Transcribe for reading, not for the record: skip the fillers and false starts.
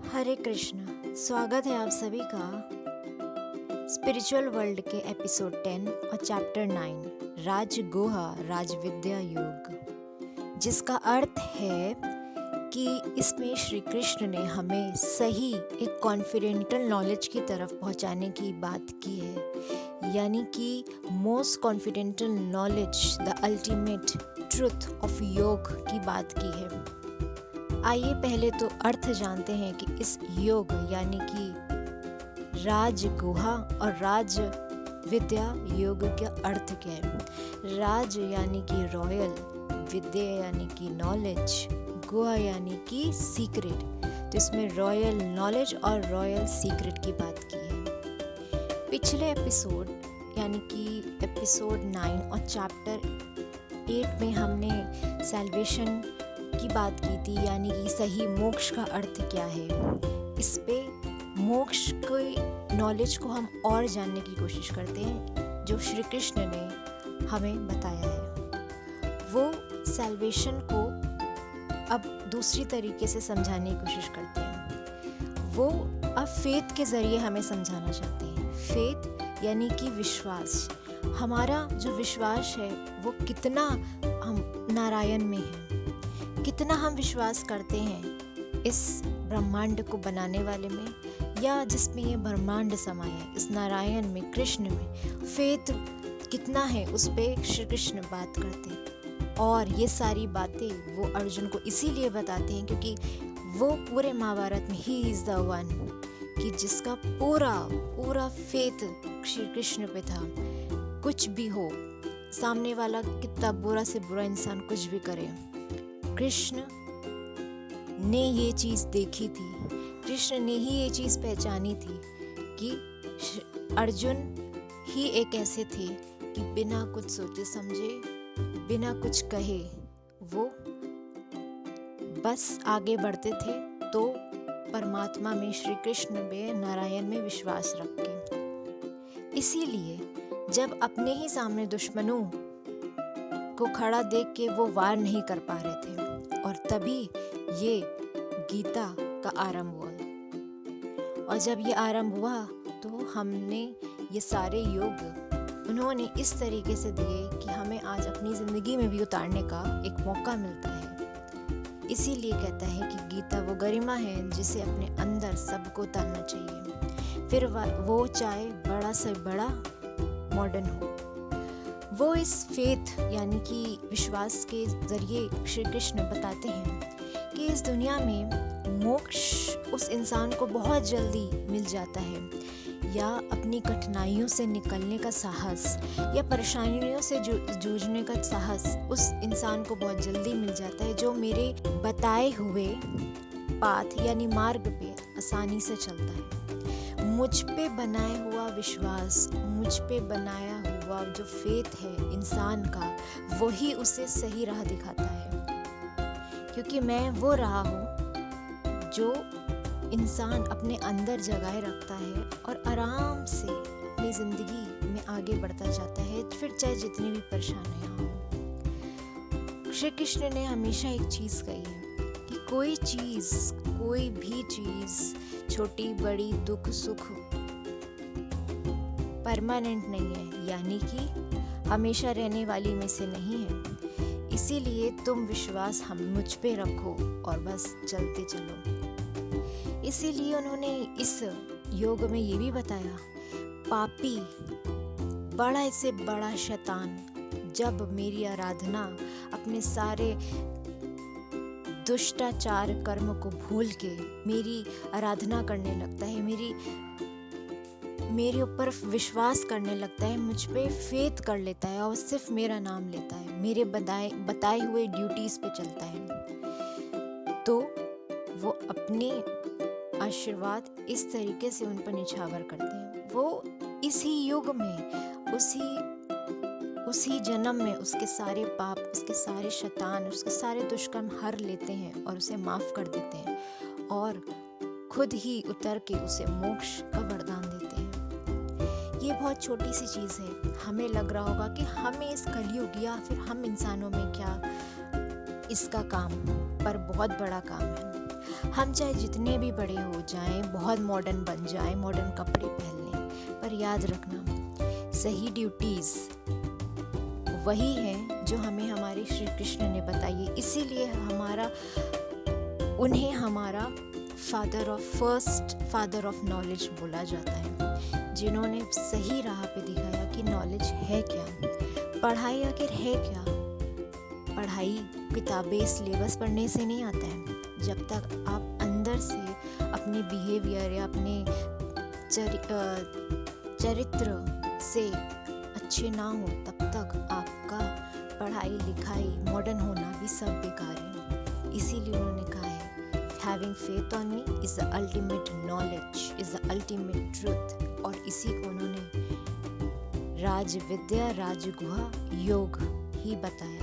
हरे कृष्ण। स्वागत है आप सभी का स्पिरिचुअल वर्ल्ड के एपिसोड 10 और चैप्टर 9 राजगुहा राजविद्या योग, जिसका अर्थ है कि इसमें श्री कृष्ण ने हमें सही एक कॉन्फिडेंटल नॉलेज की तरफ पहुंचाने की बात की है, यानी कि most confidential knowledge, the ultimate truth of yoga की बात की है। आइए पहले तो अर्थ जानते हैं कि इस योग यानी कि राजगुहा और राज विद्या योग का अर्थ क्या है। राज यानी कि रॉयल, विद्या यानी कि नॉलेज, गुहा यानी कि सीक्रेट। तो इसमें रॉयल नॉलेज और रॉयल सीक्रेट की बात की है। पिछले एपिसोड यानी कि एपिसोड 9 और चैप्टर 8 में हमने सैल्वेशन की बात की थी, यानी कि सही मोक्ष का अर्थ क्या है। इस पे मोक्ष के नॉलेज को हम और जानने की कोशिश करते हैं, जो श्री कृष्ण ने हमें बताया है। वो सैल्वेशन को अब दूसरी तरीके से समझाने की कोशिश करते हैं। वो अब फेथ के ज़रिए हमें समझाना चाहते हैं। फेथ यानी कि विश्वास। हमारा जो विश्वास है वो कितना हम नारायण में है, कितना हम विश्वास करते हैं इस ब्रह्मांड को बनाने वाले में, या जिसमें ये ब्रह्मांड समाया है, इस नारायण में, कृष्ण में। फेथ कितना है उस पे श्री कृष्ण बात करते हैं। और ये सारी बातें वो अर्जुन को इसीलिए बताते हैं क्योंकि वो पूरे महाभारत में ही इज द वन कि जिसका पूरा फेथ श्री कृष्ण पे था। कुछ भी हो, सामने वाला कितना बुरा से बुरा इंसान कुछ भी करे, कृष्ण ने ये चीज़ देखी थी, कृष्ण ने ही ये चीज़ पहचानी थी कि अर्जुन ही एक ऐसे थे कि बिना कुछ सोचे समझे, बिना कुछ कहे वो बस आगे बढ़ते थे। तो परमात्मा में, श्री कृष्ण में, नारायण में विश्वास रख के। इसीलिए जब अपने ही सामने दुश्मनों को खड़ा देख के वो वार नहीं कर पा रहे थे, और तभी ये गीता का आरंभ हुआ। और जब ये आरंभ हुआ तो हमने ये सारे योग उन्होंने इस तरीके से दिए कि हमें आज अपनी ज़िंदगी में भी उतारने का एक मौका मिलता है। इसीलिए कहता है कि गीता वो गरिमा है जिसे अपने अंदर सबको उतारना चाहिए, फिर वो चाहे बड़ा से बड़ा मॉडर्न हो। वो इस फेथ यानी कि विश्वास के ज़रिए श्री कृष्ण बताते हैं कि इस दुनिया में मोक्ष उस इंसान को बहुत जल्दी मिल जाता है, या अपनी कठिनाइयों से निकलने का साहस या परेशानियों से जूझने का साहस उस इंसान को बहुत जल्दी मिल जाता है, जो मेरे बताए हुए पाथ यानी मार्ग पे आसानी से चलता है। मुझ पे बनाया हुआ विश्वास, मुझ पे बनाया हुआ जो फेथ है इंसान का, वही उसे सही राह दिखाता है। क्योंकि मैं वो राह हूँ जो इंसान अपने अंदर जगाए रखता है और आराम से अपनी ज़िंदगी में आगे बढ़ता जाता है, फिर चाहे जितनी भी परेशानियाँ हों। श्री कृष्ण ने हमेशा एक चीज़ कही है कि कोई भी चीज़, छोटी बड़ी, दुख सुख परमानेंट नहीं है, यानी कि हमेशा रहने वाली में से नहीं है। इसीलिए तुम विश्वास हम मुझ पे रखो और बस चलते चलो। इसीलिए उन्होंने इस योग में ये भी बताया, पापी, बड़ा से बड़ा शैतान जब मेरी आराधना, अपने सारे दुष्टाचार कर्म को भूल के मेरी आराधना करने लगता है, मेरे ऊपर विश्वास करने लगता है, मुझ पे फेथ कर लेता है और सिर्फ मेरा नाम लेता है, मेरे बताए हुए ड्यूटीज पे चलता है, तो वो अपने आशीर्वाद इस तरीके से उन पर निछावर करते हैं। वो इसी युग में, उसी जन्म में उसके सारे पाप, उसके सारे शैतान, उसके सारे दुष्कर्म हर लेते हैं और उसे माफ कर देते हैं, और खुद ही उतर के उसे मोक्ष का वरदान देते हैं। ये बहुत छोटी सी चीज़ है। हमें लग रहा होगा कि हमें इस कलयुग या फिर हम इंसानों में क्या इसका काम, पर बहुत बड़ा काम है। हम चाहे जितने भी बड़े हो जाएं, बहुत मॉडर्न बन जाएं, मॉडर्न कपड़े पहन लें, पर याद रखना सही ड्यूटीज़ वही है जो हमें हमारे श्री कृष्ण ने बताई है। इसीलिए उन्हें हमारा फर्स्ट फादर ऑफ नॉलेज बोला जाता है, जिन्होंने सही राह पे दिखाया कि नॉलेज है क्या, पढ़ाई आखिर है क्या। पढ़ाई किताबें सिलेबस पढ़ने से नहीं आता है। जब तक आप अंदर से अपने बिहेवियर या अपने चरित्र से अच्छे ना हो, तब तक आपका पढ़ाई लिखाई मॉडर्न होना भी सब बेकार है। इसीलिए उन्होंने कहा है Having faith on me is the ultimate knowledge, is the ultimate truth। और इसी को उन्होंने राज विद्या राज गुहा योग ही बताया।